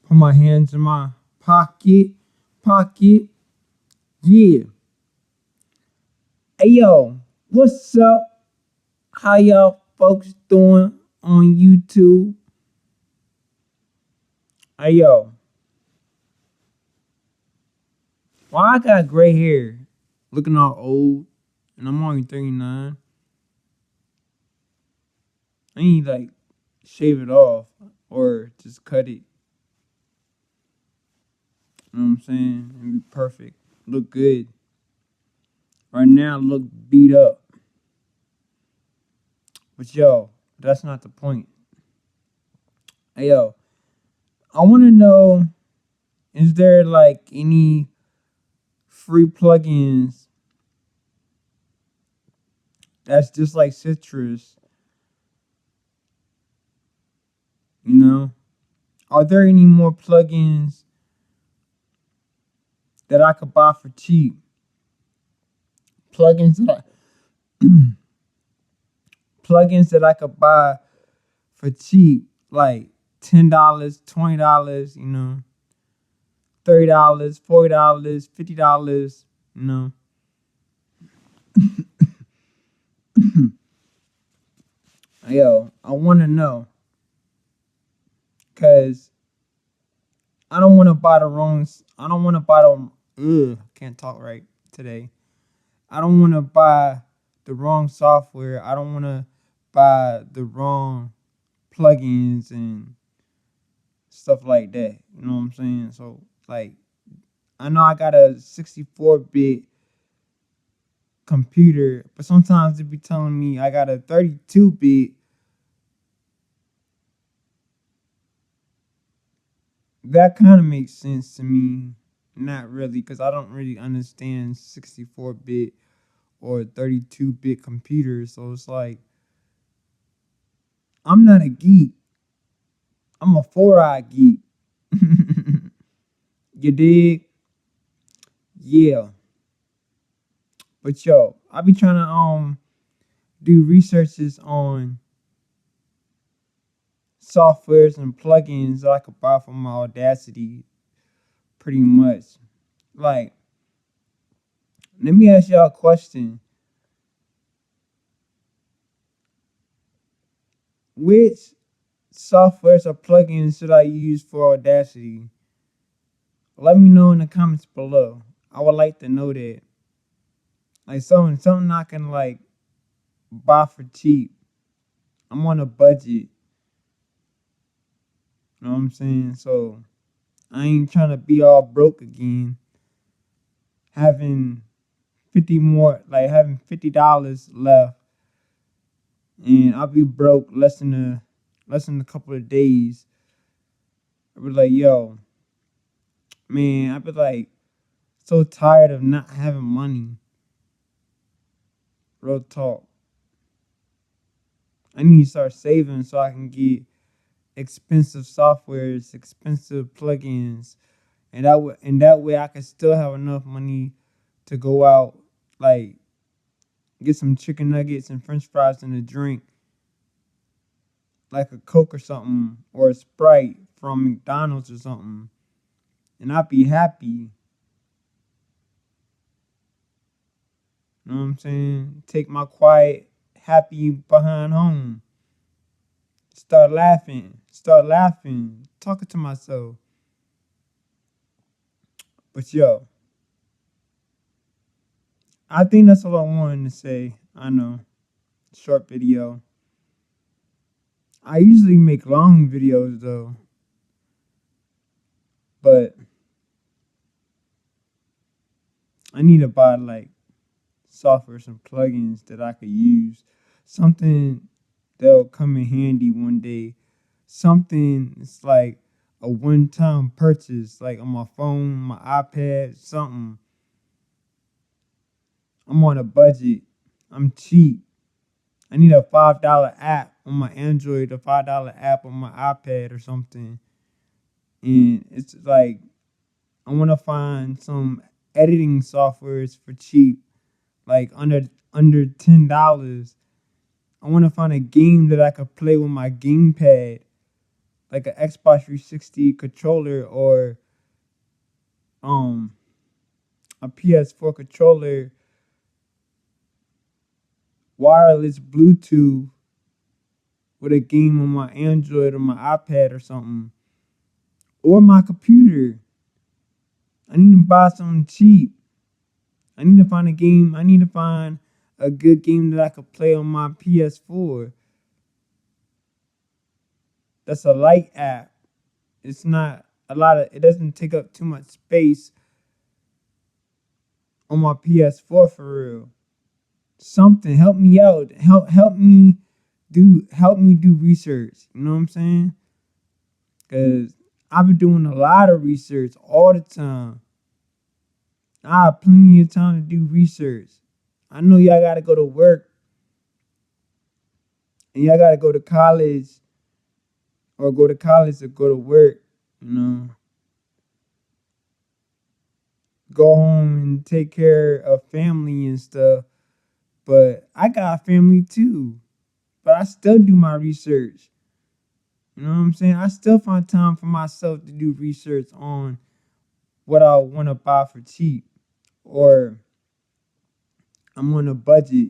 Put my hands in my pocket. Yeah. Hey yo, what's up? How y'all folks doing on YouTube? Hey yo, why I got gray hair? Looking all old, and I'm only 39. I need like shave it off or just cut it. You know what I'm saying? And be perfect. Look good. Right now, I look beat up. But yo, that's not the point. Hey yo, I want to know, is there like any free plugins that's just like citrus? You know, are there any more plugins that I could buy for cheap? Plugins that plugins that I could buy for cheap, like $10, $20, you know, $30, $40, $50, you know. Yo, I want to know, cause I don't want to buy the wrong. I don't want to buy the. Ugh, can't talk right today. I don't want to buy the wrong software. I don't want to buy the wrong plugins and stuff like that. You know what I'm saying? So, like, I know I got a 64-bit computer, but sometimes it be telling me I got a 32-bit. That kind of makes sense to me. Not really, because I don't really understand 64-bit or 32-bit computers. So it's like, I'm not a geek. I'm a 4-eye geek. You dig? Yeah. But yo, I be trying to do researches on softwares and plugins that I could buy from my Audacity pretty much. Like, let me ask y'all a question. Which softwares or plugins should I use for Audacity? Let me know in the comments below. I would like to know that. Like something I can like buy for cheap. I'm on a budget. You know what I'm saying? So I ain't trying to be all broke again. Having having $50 left, and I'll be broke less than a couple of days. I'll be like, yo, man, I'll be like so tired of not having money. Real talk. I need to start saving so I can get expensive softwares, expensive plugins, and that way I can still have enough money to go out, like get some chicken nuggets and French fries and a drink, like a Coke or something, or a Sprite from McDonald's or something, and I'd be happy. You know what I'm saying? Take my quiet, happy behind home. Start laughing, talking to myself. But yo, I think that's all I wanted to say. I know, short video. I usually make long videos though, but I need to buy like software, some plugins that I could use. Something that'll come in handy one day. Something it's like a one-time purchase, like on my phone, my iPad, something. I'm on a budget. I'm cheap. I need a $5 app on my Android, a $5 app on my iPad or something. And it's like I want to find some editing softwares for cheap, like under $10. I want to find a game that I could play with my gamepad, like an Xbox 360 controller or a PS4 controller, wireless Bluetooth with a game on my Android or my iPad or something, or my computer. I need to buy something cheap. I need to find a game. I need to find a good game that I could play on my PS4. That's a light app. It's not a lot of. It doesn't take up too much space on my PS4 for real. Something help me out. Help me do research. You know what I'm saying? Cause I've been doing a lot of research all the time. I have plenty of time to do research. I know y'all gotta go to work and y'all gotta go to college or go to college or go to work, you know. Go home and take care of family and stuff. But I got family too. But I still do my research. You know what I'm saying? I still find time for myself to do research on what I want to buy for cheap. Or I'm on a budget.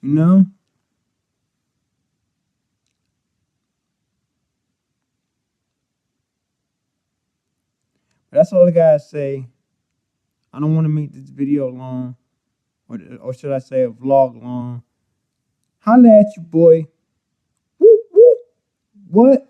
You know? But that's all I gotta say. I don't want to make this video long. Or should I say a vlog long. Holla at you, boy. Woo, woo. What?